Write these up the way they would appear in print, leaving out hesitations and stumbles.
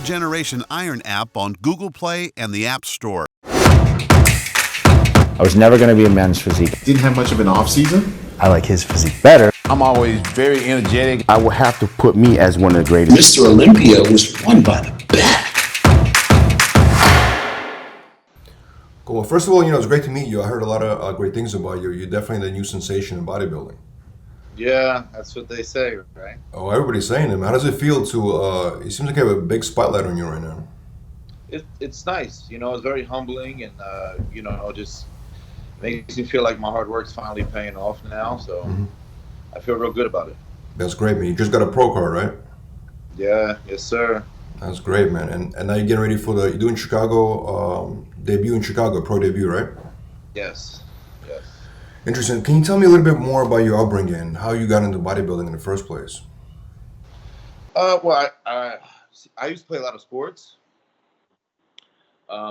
generation Iron app on Google Play and the App Store. I was never going to be a men's physique. Didn't have much of an off season. I like his physique better. I'm always very energetic. I will have to put me as one of the greatest. Mr. Olympia was won by the back. Cool. Well, first of all, it's great to meet you. I heard a lot of great things about you. You're definitely the new sensation in bodybuilding. Yeah, that's what they say, right? Oh, everybody's saying it. How does it feel to, it seems like you have a big spotlight on you right now. It's nice. It's very humbling and, just makes me feel like my hard work's finally paying off now. So I feel real good about it. That's great, man. You just got a pro card, right? Yeah, yes, sir. That's great, man. And now you're getting ready for you're doing Chicago, debut in Chicago, pro debut, right? Yes. Interesting. Can you tell me a little bit more about your upbringing, how you got into bodybuilding in the first place? Well, I used to play a lot of sports.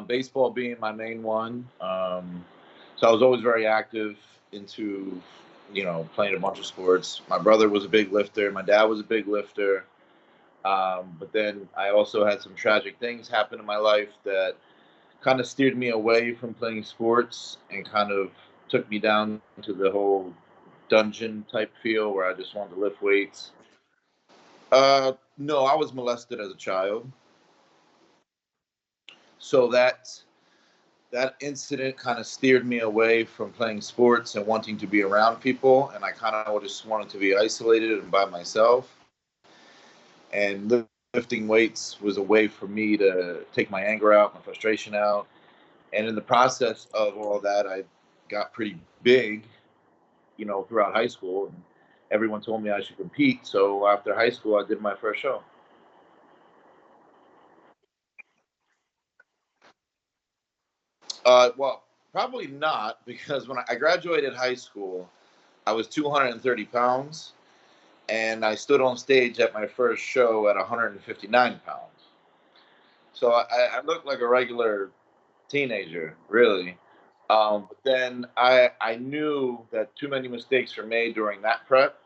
Baseball being my main one. So I was always very active into, playing a bunch of sports. My brother was a big lifter. My dad was a big lifter. But then I also had some tragic things happen in my life that kind of steered me away from playing sports and kind of took me down to the whole dungeon type feel where I just wanted to lift weights. No, I was molested as a child. So that incident kind of steered me away from playing sports and wanting to be around people. And I kind of just wanted to be isolated and by myself. And lifting weights was a way for me to take my anger out, my frustration out. And in the process of all that, I got pretty big, throughout high school. And everyone told me I should compete. So after high school, I did my first show. Well, probably not, because when I graduated high school, I was 230 pounds. And I stood on stage at my first show at 159 pounds. So I looked like a regular teenager, really. But then I knew that too many mistakes were made during that prep.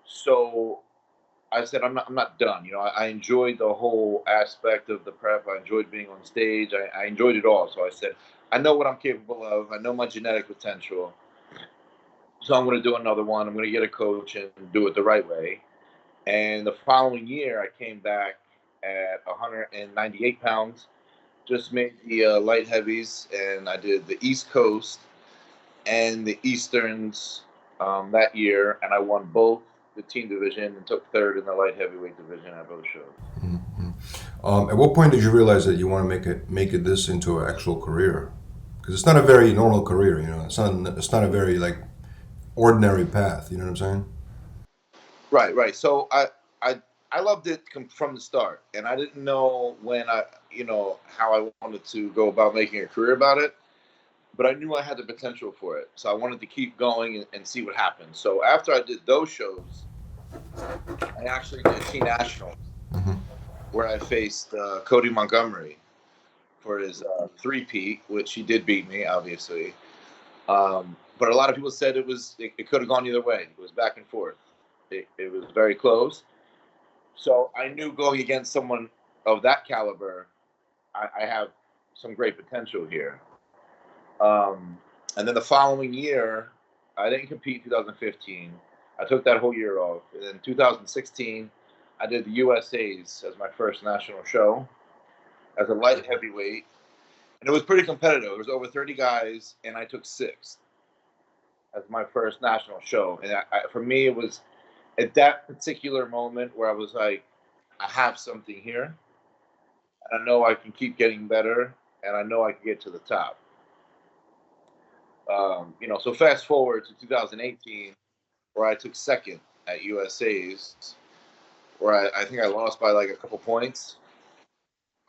So I said, I'm not done. I enjoyed the whole aspect of the prep. I enjoyed being on stage. I enjoyed it all. So I said, I know what I'm capable of. I know my genetic potential. So I'm going to do another one. I'm going to get a coach and do it the right way. And the following year, I came back at 198 pounds, just made the light heavies, and I did the East Coast and the Easterns that year, and I won both the team division and took third in the light heavyweight division at both shows. At what point did you realize that you want to make it this into an actual career? Because it's not a very normal career, It's not a very ordinary path. You know what I'm saying? Right. So I loved it from the start, and I didn't know how I wanted to go about making a career about it, but I knew I had the potential for it. So I wanted to keep going and see what happened. So after I did those shows, I actually did Team Nationals, where I faced Cody Montgomery for his three-peat, which he did beat me, obviously. But a lot of people said it could have gone either way. It was back and forth. It was very close. So I knew going against someone of that caliber, I have some great potential here. And then the following year, I didn't compete in 2015. I took that whole year off. And then 2016, I did the USA's as my first national show as a light heavyweight. And it was pretty competitive. There was over 30 guys, and I took sixth as my first national show. And for me, it was at that particular moment where I was like, I have something here, and I know I can keep getting better, and I know I can get to the top. So fast forward to 2018, where I took second at USA's, where I think I lost by like a couple points.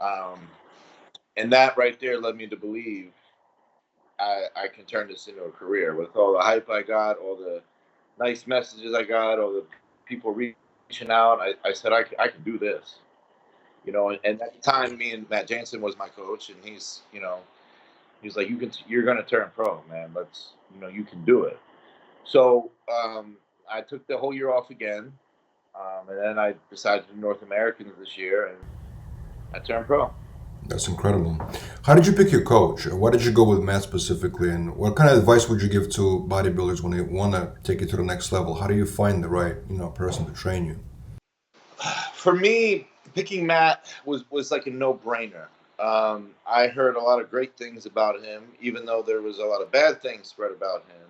And that right there led me to believe I can turn this into a career. With all the hype I got, all the nice messages I got, all the people reaching out, I said I can do this. And at the time, me and Matt Jansen was my coach, and he's like, you're gonna turn pro, man. You can do it. So I took the whole year off again, and then I decided to do North Americans this year, and I turned pro. That's incredible. How did you pick your coach? Why did you go with Matt specifically? And what kind of advice would you give to bodybuilders when they want to take it to the next level? How do you find the right, person to train you? For me, picking Matt was like a no-brainer. I heard a lot of great things about him, even though there was a lot of bad things spread about him.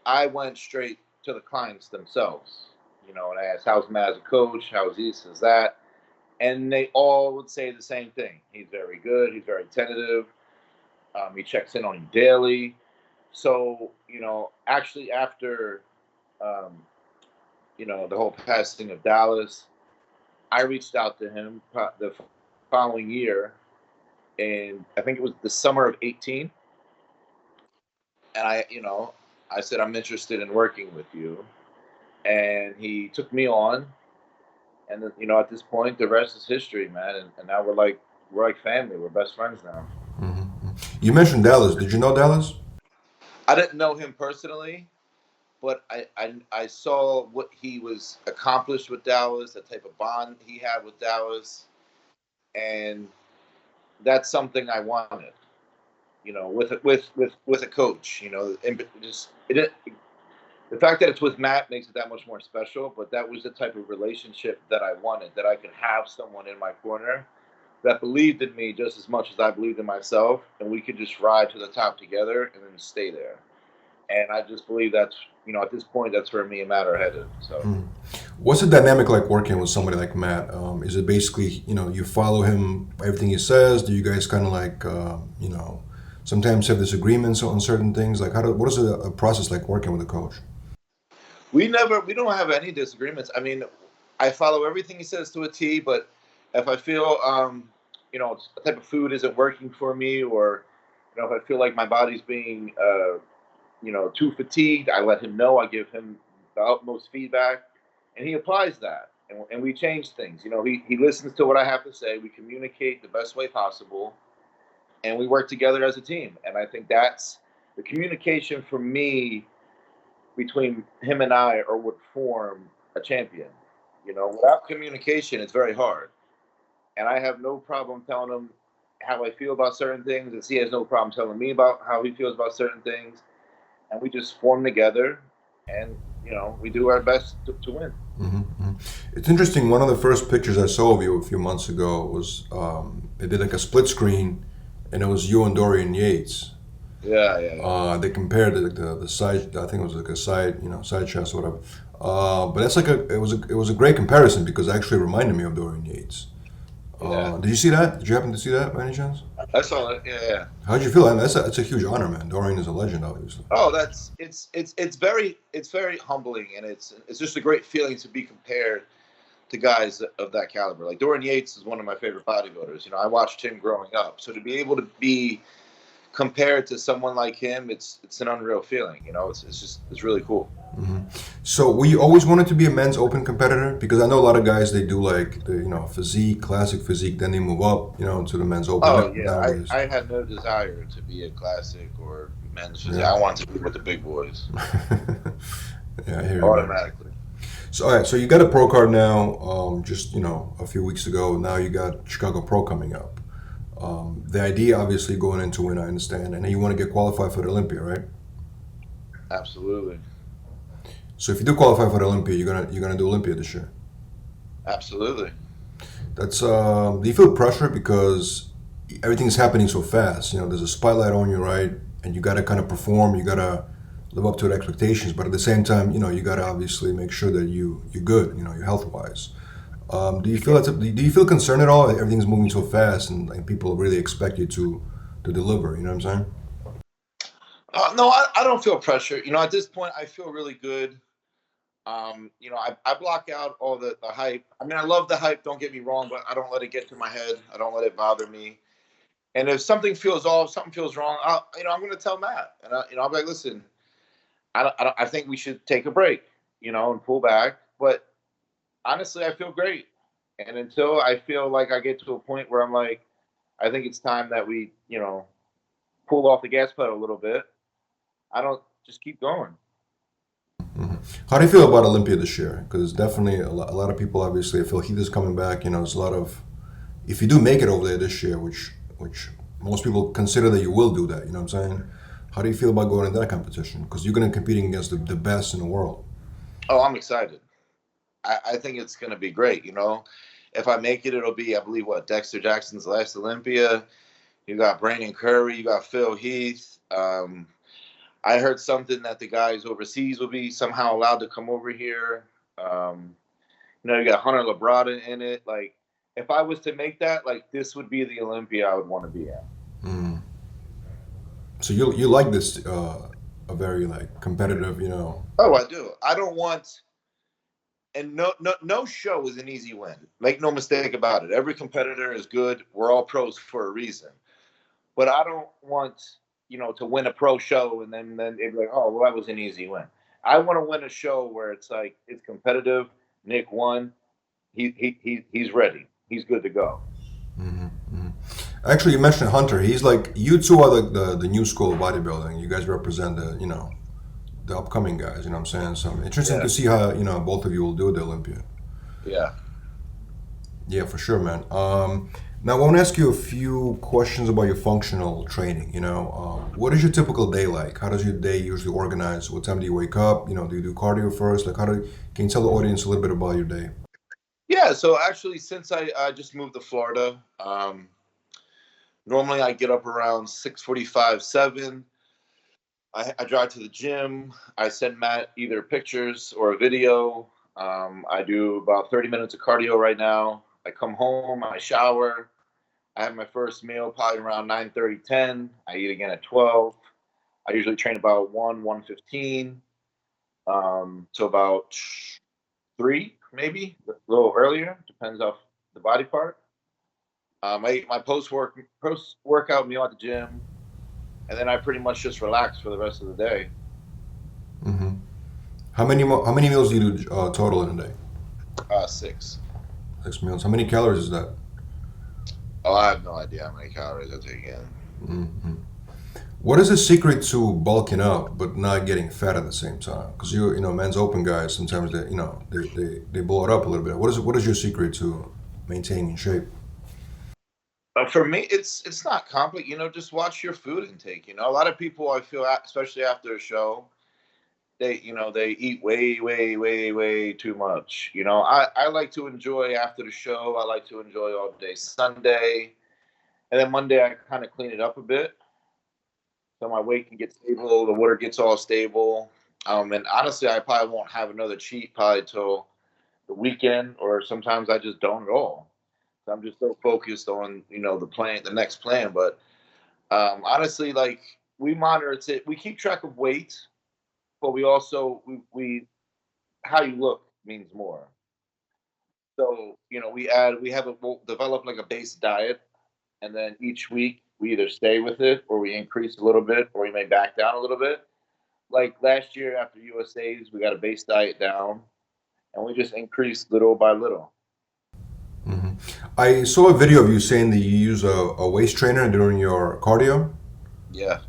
I went straight to the clients themselves, and I asked, how's Matt as a coach? How's this, how's that? And they all would say the same thing. He's very good. He's very tentative. He checks in on you daily. So, actually after, the whole passing of Dallas, I reached out to him the following year, and I think it was the summer of 18. And I said, I'm interested in working with you. And he took me on. And then, at this point, the rest is history, man. And now we're like family. We're best friends now. Mm-hmm. You mentioned Dallas. Did you know Dallas? I didn't know him personally, but I saw what he was accomplished with Dallas, the type of bond he had with Dallas, and that's something I wanted. With a coach. And just the fact that it's with Matt makes it that much more special, but that was the type of relationship that I wanted, that I could have someone in my corner that believed in me just as much as I believed in myself, and we could just ride to the top together and then stay there. And I just believe that's, at this point, that's where me and Matt are headed. So, What's the dynamic like working with somebody like Matt? Is it basically, you follow him, everything he says? Do you guys kind of like, sometimes have disagreements on certain things? Like, what is a process like working with a coach? We don't have any disagreements. I mean, I follow everything he says to a T, but if I feel, a type of food isn't working for me, or, if I feel like my body's being, too fatigued, I let him know. I give him the utmost feedback, and he applies that. And we change things. He listens to what I have to say. We communicate the best way possible, and we work together as a team. And I think that's the communication for me between him and I are what form a champion. Without communication, it's very hard. And I have no problem telling him how I feel about certain things, and he has no problem telling me about how he feels about certain things. And we just form together, and we do our best to win. Mm-hmm. It's interesting. One of the first pictures I saw of you a few months ago was they did like a split screen, and it was you and Dorian Yates. Yeah. They compared the side. I think it was like a side chest or whatever. But that's like it was a great comparison because it actually reminded me of Dorian Yates. Yeah. Did you see that? Did you happen to see that by any chance? I saw it. Yeah. How'd you feel? I mean, that's a huge honor, man. Dorian is a legend, obviously. Oh, it's very humbling, and it's just a great feeling to be compared to guys of that caliber. Like Dorian Yates is one of my favorite bodybuilders. I watched him growing up, so to be able to be compared to someone like him, it's an unreal feeling. It's really cool. Mm-hmm. So we always wanted to be a men's open competitor, because I know a lot of guys, they do like the physique, classic physique, then they move up to the men's open. Oh yeah, I had no desire to be a classic or men's physique. I wanted to be with the big boys. Yeah, I hear you. Automatically. So all right, so you got a pro card now. Just a few weeks ago. Now you got Chicago Pro coming up. The idea, obviously, going into win, I understand, and then you want to get qualified for the Olympia, right? Absolutely. So if you do qualify for the Olympia, you're gonna do Olympia this year. Absolutely. That's do you feel pressure because everything's happening so fast? There's a spotlight on you, right? And you gotta kind of perform. You gotta live up to the expectations, but at the same time, you gotta obviously make sure that you're good. You're health wise. Do you feel concerned at all? Everything's moving so fast, and people really expect you to deliver. You know what I'm saying? No, I don't feel pressure. At this point, I feel really good. I block out all the hype. I mean, I love the hype. Don't get me wrong, but I don't let it get to my head. I don't let it bother me. And if something feels off, something feels wrong, I'm going to tell Matt, and I'll be like, listen, I think we should take a break, and pull back. But honestly, I feel great. And until I feel like I get to a point where I'm like, I think it's time that we, pull off the gas pedal a little bit, I don't just keep going. Mm-hmm. How do you feel about Olympia this year? Because definitely a lot of people, obviously, I feel Heath is coming back. There's a lot of, if you do make it over there this year, which most people consider that you will do that, you know what I'm saying? How do you feel about going into that competition? Because you're going to be competing against the best in the world. Oh, I'm excited. I think it's going to be great. You know, if I make it, it'll be, I believe, Dexter Jackson's last Olympia. You got Brandon Curry, you got Phil Heath. I heard something that the guys overseas will be somehow allowed to come over here. You know, you got Hunter Labrada in it. Like, if I was to make that, like, this would be the Olympia I would want to be at. Mm. So you like this a very like competitive, you know? Oh, I do. I don't want, and no show is an easy win. Make no mistake about it. Every competitor is good. We're all pros for a reason. But I don't want, you know, to win a pro show and then it'd be like, oh, well, that was an easy win. I want to win a show where it's like it's competitive. Nick won. He's ready. He's good to go. Mm-hmm, mm-hmm. Actually, you mentioned Hunter. He's like, you two are the new school of bodybuilding. You guys represent the upcoming guys. You know what I'm saying? So interesting to see how both of you will do at the Olympia. Yeah. Yeah, for sure, man. Now, I want to ask you a few questions about your functional training. You know, what is your typical day like? How does your day usually organize? What time do you wake up? You know, do you do cardio first? Like, can you tell the audience a little bit about your day? Yeah. So actually, since I just moved to Florida, normally I get up around 6:45, 7. I drive to the gym. I send Matt either pictures or a video. I do about 30 minutes of cardio right now. I come home, I shower. I have my first meal probably around 9:30, 10. I eat again at 12. I usually train about 1:15 to about 3, maybe a little earlier. Depends off the body part. I eat my post workout meal at the gym, and then I pretty much just relax for the rest of the day. Mm-hmm. How many meals do you do total in a day? 6. 6 meals. How many calories is that? Oh, I have no idea how many calories I take in. Mm-hmm. What is the secret to bulking up but not getting fat at the same time? Because men's open guys sometimes they blow it up a little bit. What is your secret to maintaining shape? For me, it's not complicated. You know, just watch your food intake. You know, a lot of people I feel, especially after a show, they eat way too much. You know, I like to enjoy after the show. I like to enjoy all day Sunday, and then Monday I kind of clean it up a bit, so my weight can get stable. The water gets all stable. And honestly, I probably won't have another cheat probably till the weekend, or sometimes I just don't at all. So I'm just so focused on the next plan. But honestly, like we monitor it. We keep track of weight, but we also we how you look means more. So we'll develop like a base diet, and then each week we either stay with it or we increase a little bit or we may back down a little bit. Like last year after USA's, we got a base diet down, and we just increased little by little. Mm-hmm. I saw a video of you saying that you use a waist trainer during your cardio. Yeah.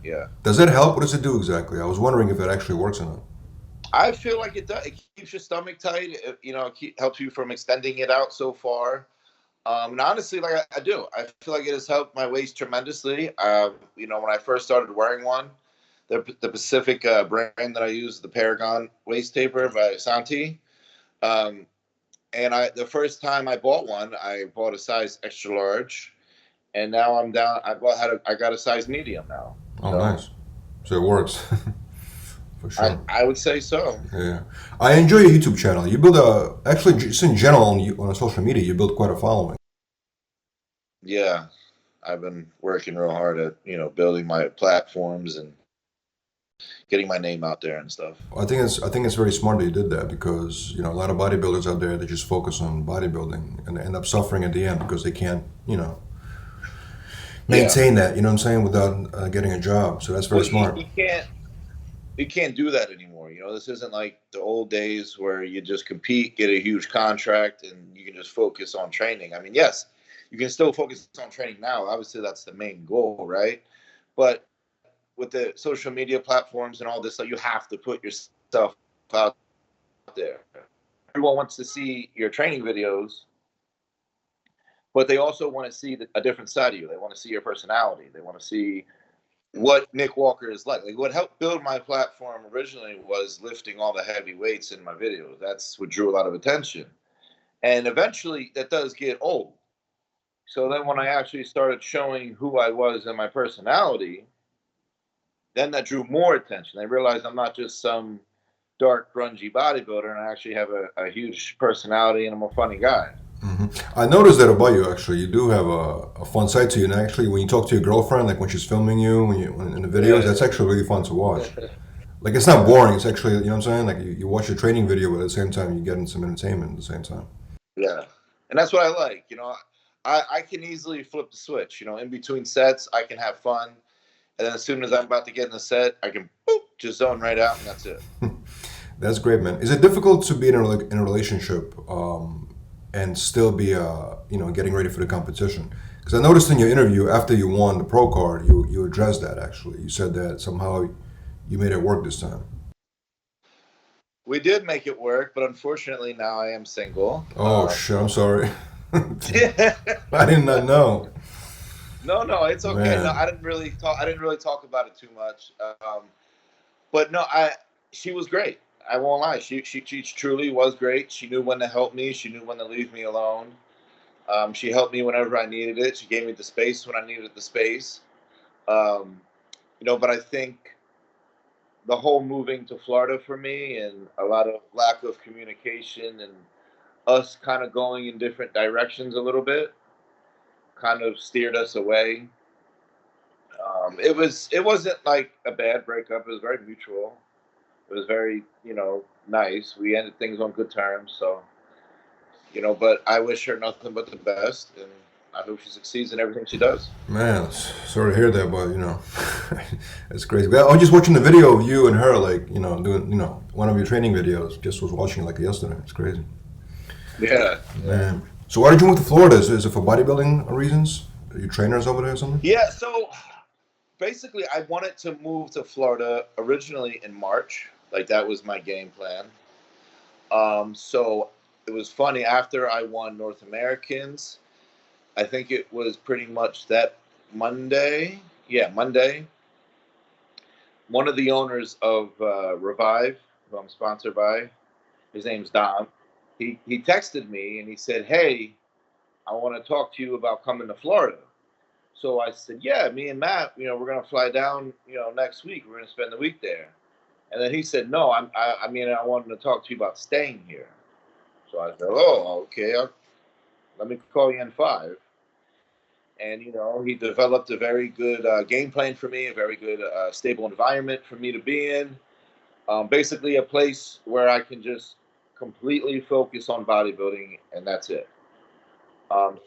Does that help? What does it do exactly? I was wondering if it actually works or not. I feel like it does. It keeps your stomach tight. It helps you from extending it out so far. And honestly, like I do, I feel like it has helped my waist tremendously. When I first started wearing one, the Pacific brand that I use, the Paragon waist taper by Santi. And the first time I bought one, I bought a size extra large, and now I'm down. I got a size medium now. Oh, nice. So it works. For sure. I would say so. Yeah. I enjoy your YouTube channel. You build actually, just in general on social media, you build quite a following. Yeah. I've been working real hard at, building my platforms and getting my name out there and stuff. I think it's very smart that you did that, because, a lot of bodybuilders out there, they just focus on bodybuilding and they end up suffering at the end because they can't, maintain that, you know what I'm saying, without getting a job. So that's very smart. You can't do that anymore. This isn't like the old days where you just compete, get a huge contract, and you can just focus on training. I mean, yes, you can still focus on training now. Obviously, that's the main goal, right? But with the social media platforms and all this, you have to put yourself out there. Everyone wants to see your training videos, but they also want to see a different side of you. They want to see your personality. They want to see what Nick Walker is like. Like what helped build my platform originally was lifting all the heavy weights in my videos. That's what drew a lot of attention. And eventually that does get old. So then when I actually started showing who I was and my personality, then that drew more attention. I realized I'm not just some dark, grungy bodybuilder, and I actually have a huge personality, and I'm a funny guy. I noticed that about you. Actually, you do have a fun side to you. And actually, when you talk to your girlfriend, like when she's filming you, when in the videos, that's actually really fun to watch. Like it's not boring. It's actually, you know what I'm saying? Like you watch your training video, but at the same time, you get in some entertainment at the same time. Yeah, and that's what I like. You know, I can easily flip the switch. You know, in between sets, I can have fun, and then as soon as I'm about to get in the set, I can just zone right out, and that's it. That's great, man. Is it difficult to be in a relationship and still be, getting ready for the competition? Because I noticed in your interview after you won the pro card, you addressed that. Actually, you said that somehow you made it work this time. We did make it work, but unfortunately now I am single. Oh shit! I'm sorry. I did not know. No, it's okay. Man. No, I didn't really talk about it too much. But no, she was great. I won't lie. She truly was great. She knew when to help me. She knew when to leave me alone. She helped me whenever I needed it. She gave me the space when I needed the space. But I think the whole moving to Florida for me and a lot of lack of communication and us kind of going in different directions a little bit kind of steered us away. It wasn't like a bad breakup. It was very mutual. It was very, nice. We ended things on good terms. So, but I wish her nothing but the best, and I hope she succeeds in everything she does. Man, sorry to hear that, but it's crazy. I was just watching the video of you and her, like, doing, one of your training videos. Just was watching it like yesterday. It's crazy. Yeah. Man. So why did you move to Florida? Is it for bodybuilding reasons? Are you trainers over there or something? Yeah. So basically, I wanted to move to Florida originally in March. Like that was my game plan. So it was funny after I won North Americans. I think it was pretty much that Monday. Yeah, Monday. One of the owners of Revive, who I'm sponsored by, his name's Dom. He texted me and he said, "Hey, I want to talk to you about coming to Florida." So I said, "Yeah, me and Matt, we're gonna fly down, next week. We're gonna spend the week there." And then he said, "No, I wanted to talk to you about staying here." So I said, "Oh, okay. Let me call you in 5." And, he developed a very good game plan for me, a very good stable environment for me to be in. Basically a place where I can just completely focus on bodybuilding, and that's it.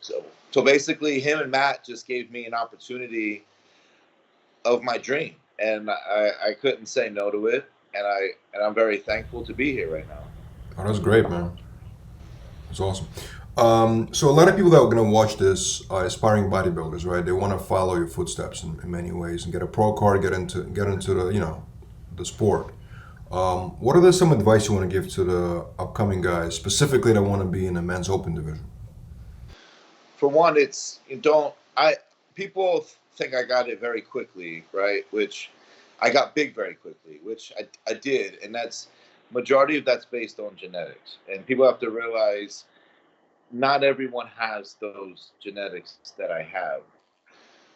So basically him and Matt just gave me an opportunity of my dream, and I couldn't say no to it. And I'm very thankful to be here right now. Oh, that's great, man. That's awesome. So a lot of people that are going to watch this are aspiring bodybuilders, right? They want to follow your footsteps in many ways and get a pro card, get into the the sport. What are some advice you want to give to the upcoming guys, specifically that want to be in the men's open division? For one, people think I got it very quickly, right? Which I got big very quickly, which I did, and majority of that's based on genetics. And people have to realize not everyone has those genetics that I have.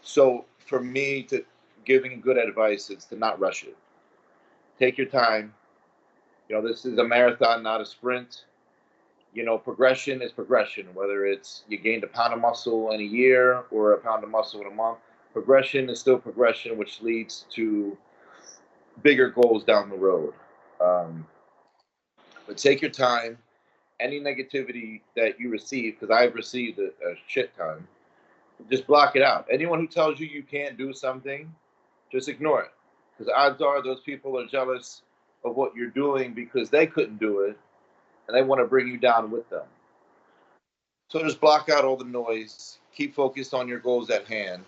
So for me, to giving good advice is to not rush it. Take your time. This is a marathon, not a sprint. Progression is progression, whether it's you gained a pound of muscle in a year or a pound of muscle in a month. Progression is still progression, which leads to bigger goals down the road. But take your time. Any negativity that you receive, because I've received a shit ton, just block it out. Anyone who tells you can't do something, just ignore it. Because odds are those people are jealous of what you're doing because they couldn't do it, and they want to bring you down with them. So just block out all the noise, keep focused on your goals at hand,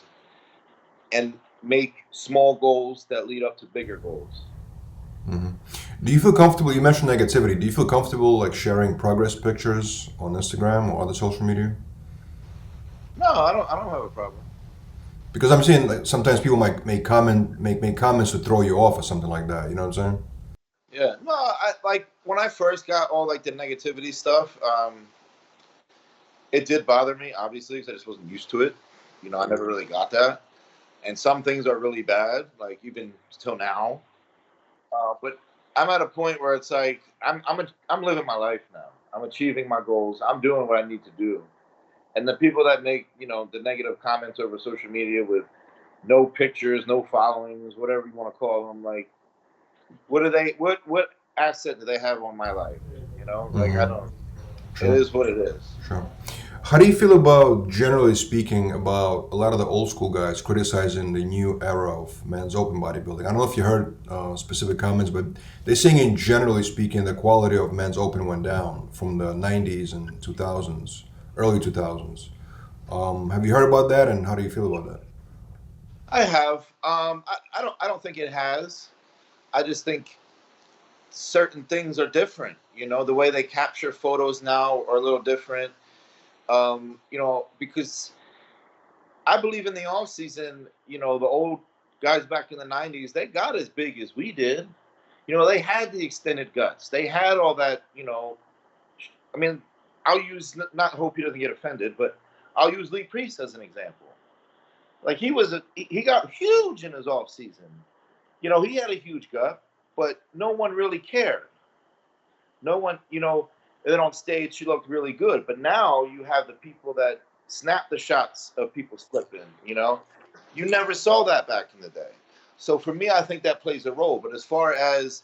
and make small goals that lead up to bigger goals. Mm-hmm. Do you feel comfortable, you mentioned negativity, do you feel comfortable like sharing progress pictures on Instagram or other social media? No, I don't have a problem. Because I'm seeing like, sometimes people might make comments to throw you off or something like that. You know what I'm saying? Yeah. No, I like when I first got all like the negativity stuff. It did bother me, obviously, because I just wasn't used to it. You know, I never really got that. And some things are really bad, like even till now. But I'm at a point where it's like I'm living my life now. I'm achieving my goals. I'm doing what I need to do. And the people that make, you know, the negative comments over social media with no pictures, no followings, whatever you want to call them, like, what do they? What asset do they have on my life? You know, like I don't. Sure. It is what it is. Sure. How do you feel about, generally speaking, about a lot of the old school guys criticizing the new era of men's open bodybuilding? I don't know if you heard specific comments, but they're saying, in generally speaking, the quality of men's open went down from the 90s and 2000s, early 2000s. Have you heard about that, and how do you feel about that? I have. I don't think it has. I just think certain things are different. You know, the way they capture photos now are a little different. You know, because I believe in the off season, you know, the old guys back in the 90s, they got as big as we did. You know, they had the extended guts. They had all that, you know. I mean, I'll use, not hope he doesn't get offended, but I'll use Lee Priest as an example. Like he got huge in his off season. You know, he had a huge gut, but no one really cared. No one, you know, and then on stage she looked really good. But now you have the people that snap the shots of people slipping, you know. You never saw that back in the day. So for me, I think that plays a role. But as far as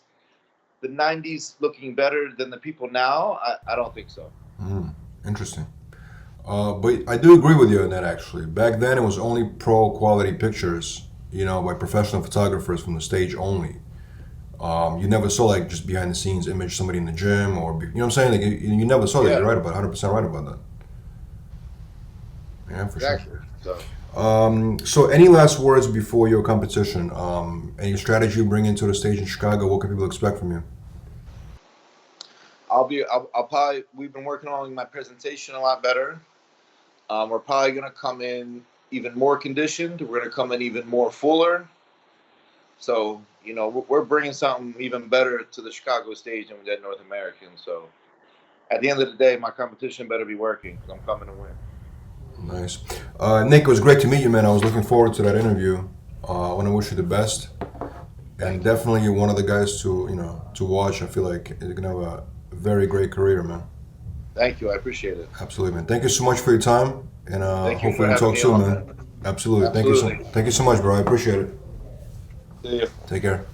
the 90s looking better than the people now, I don't think so. Interesting. But I do agree with you on that, actually. Back then, it was only pro quality pictures, you know, by professional photographers from the stage only. You never saw like just behind the scenes image, somebody in the gym, or you know what I'm saying? Like, you never saw that. Yeah. You're right about 100% right about that. Yeah, for Exactly. sure. So So any last words before your competition? Any strategy you bring into the stage in Chicago? What can people expect from you? I'll probably, we've been working on my presentation a lot better. We're probably going to come in even more conditioned. We're going to come in even more fuller. So, you know, we're bringing something even better to the Chicago stage than we did North American. So at the end of the day, my competition better be working because I'm coming to win. Nice. Nick, it was great to meet you, man. I was looking forward to that interview. I want to wish you the best. And definitely you're one of the guys to, you know, to watch. I feel like you're going to have a very great career, man. Thank you. I appreciate it. Absolutely, man. Thank you so much for your time. And hopefully we'll talk soon, man. Absolutely. Absolutely. Thank you so much, bro. I appreciate it. See you. Take care.